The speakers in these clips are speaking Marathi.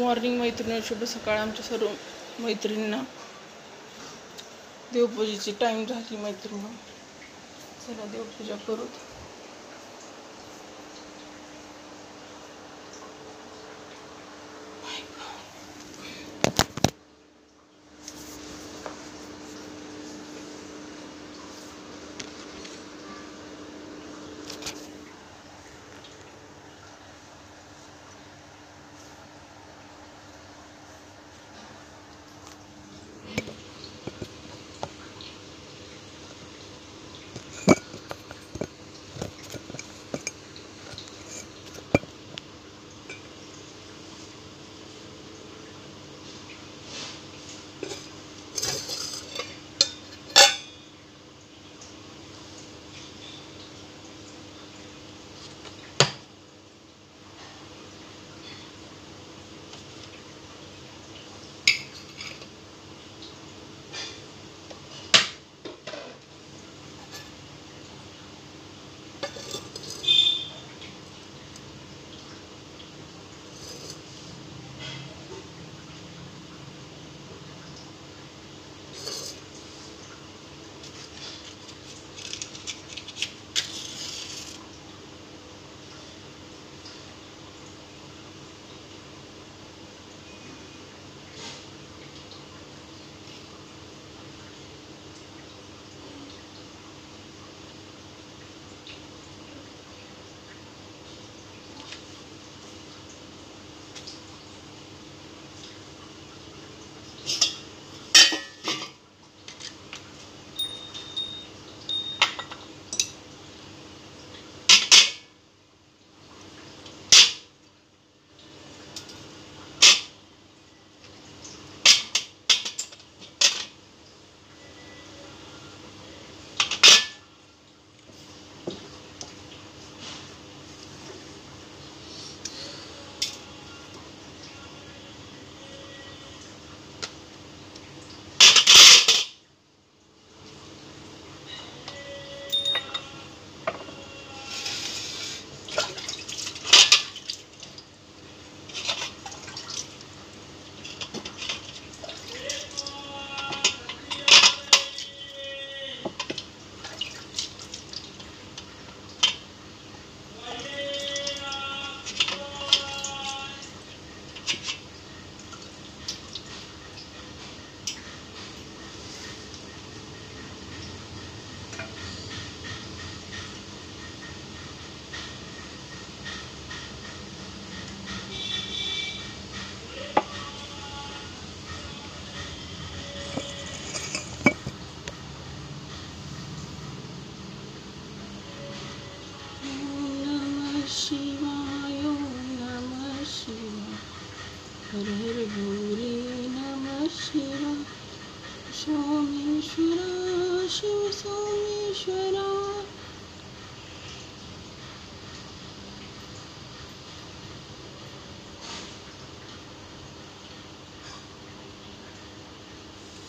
मॉर्निंग मैत्रिणी, शुभ सकाळ आमच्या सर्व मैत्रिणींना। देवपूजेची टाइम झाली मैत्रिणी, चला देवपूजा करू। शिवाय नमः शिवाय, हर हर भोले नमः शिवाय, सोमेश्वरा शिव सोमेश्वरा।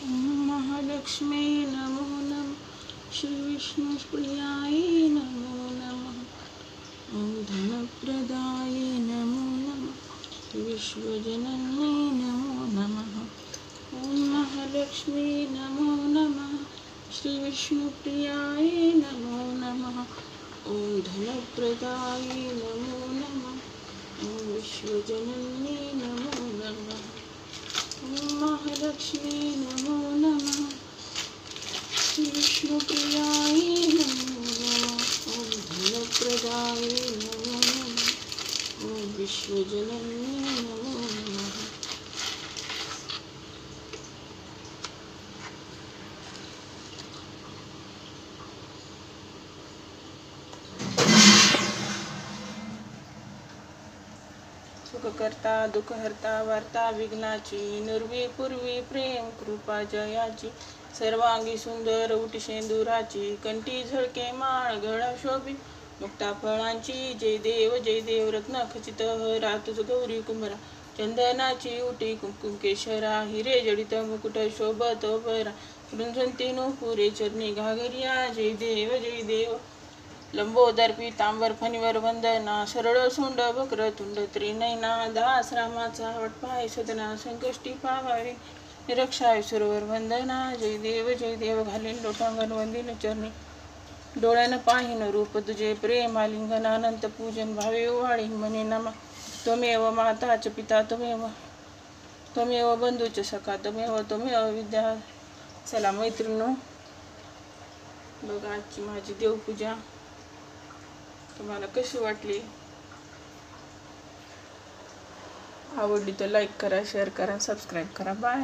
ओम महालक्ष्मी नमो नमः, श्री विष्णुप्रियाय नमो नमः, ओम धनप्रदाय नमो नमः, विश्वजनन्ये नमो नमः। ओम महालक्ष्मी नमो नमः, श्री विष्णुप्रियाय नमो नमः, ओम धनप्रदाय नमो नमः, ओम विश्वजनन्ये नमो नमः। ओम महालक्ष्मी नमो नमः, श्री विष्णुप्रियाय नमो नमः, ओम धनप्रदाय नमो नमः, ओम विश्वजनन्ये नमो नमः। सुखकर्ता दुःखहर्ता वार्ता विघ्नाची, निर्वी पूर्वी प्रेम कृपा जयाची, सर्वांगी सुंदर उटी शेंदुराची, कंठी झळके माळ गळा शोभी मुक्ता फळांची, जय देव रत्न खचित हरा तुझ गौरी कुंभरा, चंदनाची उटी कुंकुम केशरा, हिरे जडित मुकुट शोभत बरा, रुंझंती नुपुरे चरणी घागरिया, जय देव लंबोदर पीतांबर फणीवर वंदना सरळ सोंड वक्र तुंड त्रिनयना दास रामाचा वटपाय सदना संकष्टी पावावे निरक्षाय सुरवर वंदना जय देव घालीन लोटांगण वंदिन चरणी डोळ्यानं पाहिन रूप तुझे प्रेम आलिंगन अनंत पूजन भावे वाळीन म्हणे नमा त्वमेव माता च पिता त्वमेव बंधूच सखा त्वमेव विद्या. चला मैत्रिणींनो, बघा आजची माझी देवपूजा तुम्हाला कशी वाटली. आवडली तर लाईक करा, शेअर करा, सबस्क्राईब करा. बाय.